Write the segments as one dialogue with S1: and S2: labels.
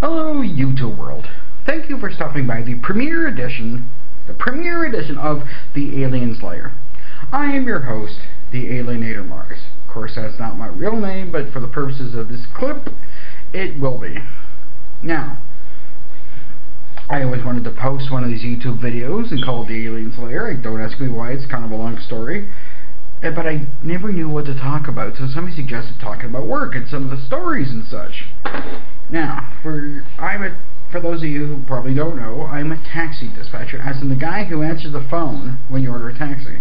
S1: Hello, YouTube world. Thank you for stopping by the premiere edition of the Aliens Lair. I am your host, the Alienator Mars. Of course, that's not my real name, but for the purposes of this clip, it will be. Now, I always wanted to post one of these YouTube videos and call it the Aliens Lair. Don't ask me why, it's kind of a long story. But I never knew what to talk about, so somebody suggested talking about work and some of the stories and such. Now, for those of you who probably don't know, I'm a taxi dispatcher, as in the guy who answers the phone when you order a taxi.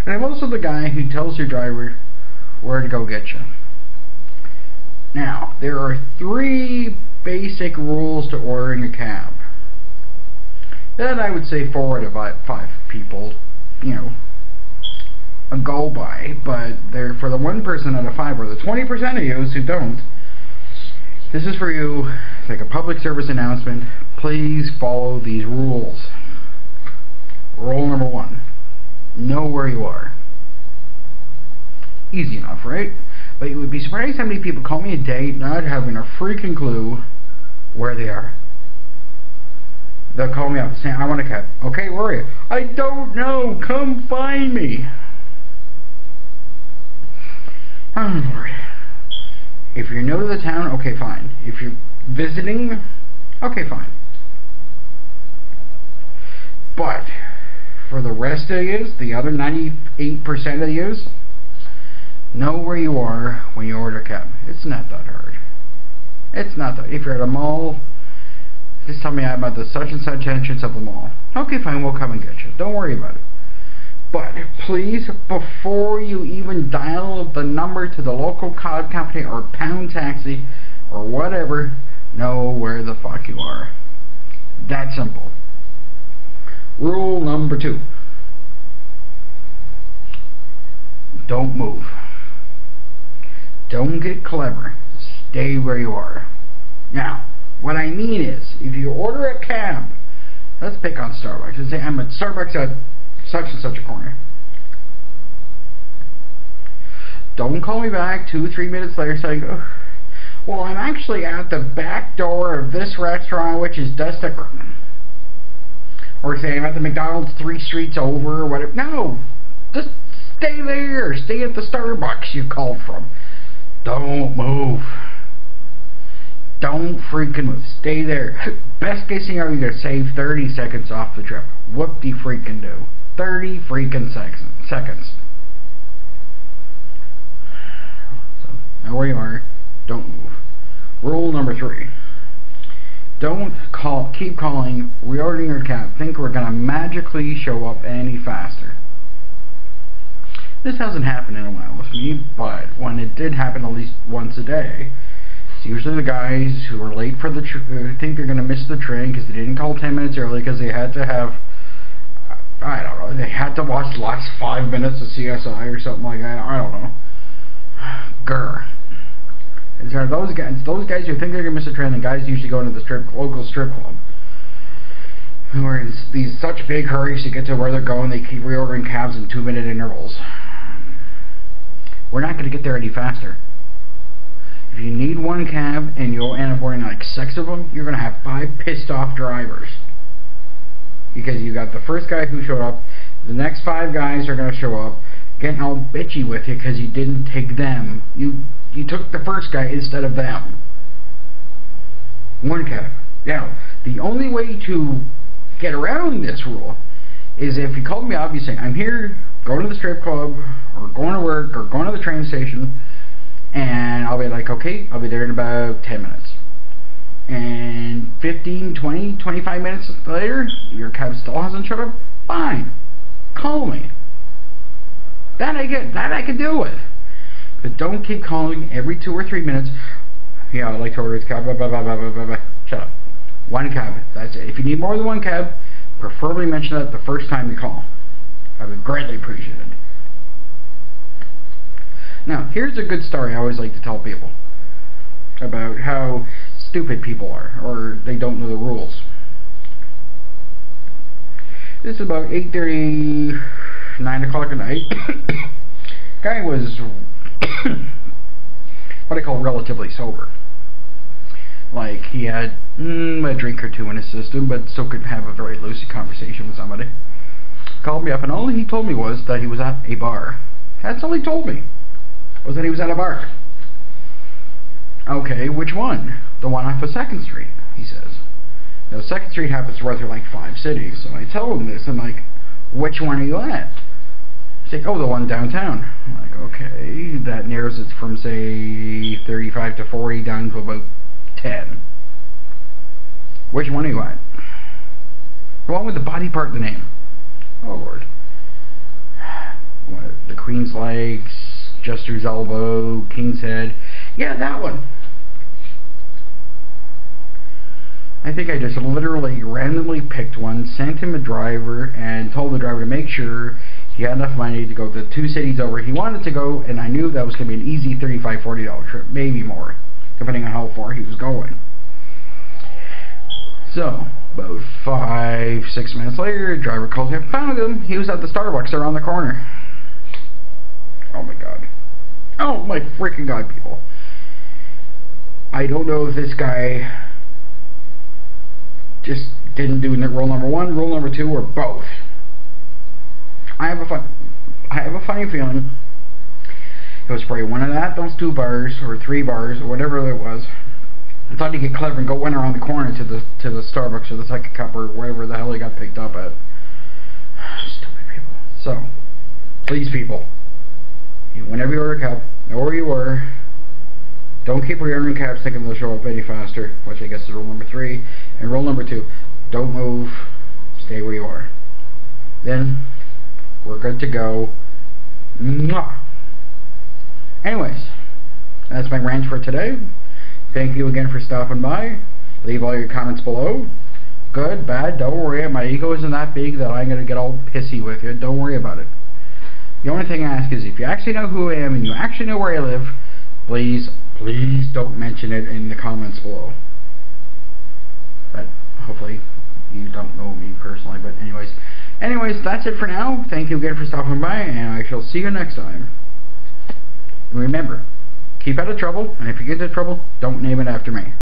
S1: And I'm also the guy who tells your driver where to go get you. Now, there are 3 basic rules to ordering a cab that I would say 4 out of 5 people, go by, but they're for the 1% out of 5 or the 20% of you who don't. This is for you. It's like a public service announcement. Please follow these rules. Rule number 1. Know where you are. Easy enough, right? But you would be surprised how many people call me a date not having a freaking clue where they are. They'll call me up saying, I want a cab. Okay, where are you? I don't know. Come find me. Oh, Lord. If you're new to the town, okay, fine. If you're visiting, okay, fine. But for the rest of you, the other 98% of you, know where you are when you order a cab. It's not that hard. It's not that. If you're at a mall, just tell me I'm at the such and such entrance of the mall. Okay, fine, we'll come and get you. Don't worry about it. But please, before you even dial the number to the local cab company or pound taxi or whatever, know where the fuck you are. That simple. Rule number 2. Don't move. Don't get clever. Stay where you are. Now, what I mean is, if you order a cab, let's pick on Starbucks and say I'm at Starbucks at such and such a corner. Don't call me back 2-3 minutes later saying, oh, well, I'm actually at the back door of this restaurant, which is just or say I'm at the McDonald's 3 streets over or whatever. No, just stay there. Stay at the Starbucks you called from. Don't move. Don't freaking move. Stay there. Best case scenario, you're gonna save 30 seconds off the trip. Whoop-de-freaking do. 30 freaking seconds. So, now where you are, don't move. Rule number 3. Don't keep calling, reordering your cab, think we're gonna magically show up any faster. This hasn't happened in a while with me, but when it did happen at least once a day, it's usually the guys who are late for the think they're gonna miss the train because they didn't call 10 minutes early because they had to have, I don't know, they had to watch the last 5 minutes of CSI or something like that. I don't know. Grr. And so those guys who think they're gonna miss the train, the guys usually go into the local strip club, who are in these such big hurries to get to where they're going. They keep reordering cabs in 2-minute intervals. We're not gonna get there any faster. If you need one cab and you'll end up ordering like 6 of them, you're gonna have 5 pissed off drivers. Because you got the first guy who showed up, the next 5 guys are going to show up, getting all bitchy with you because you didn't take them. You took the first guy instead of them. One cab. Now, the only way to get around this rule is if you called me up, you say, I'm here, going to the strip club, or going to work, or going to the train station, and I'll be like, okay, I'll be there in about 10 minutes. And 15, 20, 25 minutes later, your cab still hasn't showed up, fine. Call me. That I can deal with. But don't keep calling every 2 or 3 minutes. Yeah, I'd like to order this cab, blah, blah, blah, blah, blah, blah. Shut up. One cab, that's it. If you need more than one cab, preferably mention that the first time you call. I would greatly appreciate it. Now, here's a good story I always like to tell people about how stupid people are, or they don't know the rules. This is about 8:30, 9 o'clock at night. Guy was what I call relatively sober. Like he had a drink or two in his system, but still could have a very lucid conversation with somebody. Called me up, and all he told me was that he was at a bar. That's all he told me, was that he was at a bar. Okay, which one? The one off of 2nd Street, he says. Now, 2nd Street happens to run through like 5 cities, so I tell him this, I'm like, which one are you at? He's like, oh, the one downtown. I'm like, okay, that narrows it from, say, 35 to 40 down to about 10. Which one are you at? The one with the body part of the name. Oh, Lord. What, the Queen's Legs, Jester's Elbow, King's Head. Yeah, that one. I think I just literally randomly picked one, sent him a driver, and told the driver to make sure he had enough money to go to the 2 cities over he wanted to go, and I knew that was going to be an easy $35, $40 trip, maybe more, depending on how far he was going. So, about 5, 6 minutes later, the driver calls me, I found him. He was at the Starbucks around the corner. Oh my god. Oh my freaking god, people. I don't know if this guy just didn't do rule number 1, rule number 2, or both. I have a funny feeling it was probably one of those 2 bars or 3 bars or whatever it was. I thought he'd get clever and went around the corner to the Starbucks or the Second Cup or wherever the hell he got picked up at. Stupid people. So, please, people, whenever you order a cab, know where you were. Don't keep reordering cabs thinking they'll show up any faster, which I guess is rule number 3. And rule number 2, don't move, stay where you are. Then, we're good to go. Mwah! Anyways, that's my rant for today. Thank you again for stopping by. Leave all your comments below. Good, bad, don't worry. My ego isn't that big that I'm going to get all pissy with you. Don't worry about it. The only thing I ask is if you actually know who I am and you actually know where I live, please don't mention it in the comments below. But hopefully you don't know me personally. But anyways, that's it for now. Thank you again for stopping by, and I shall see you next time. And remember, keep out of trouble, and if you get into trouble, don't name it after me.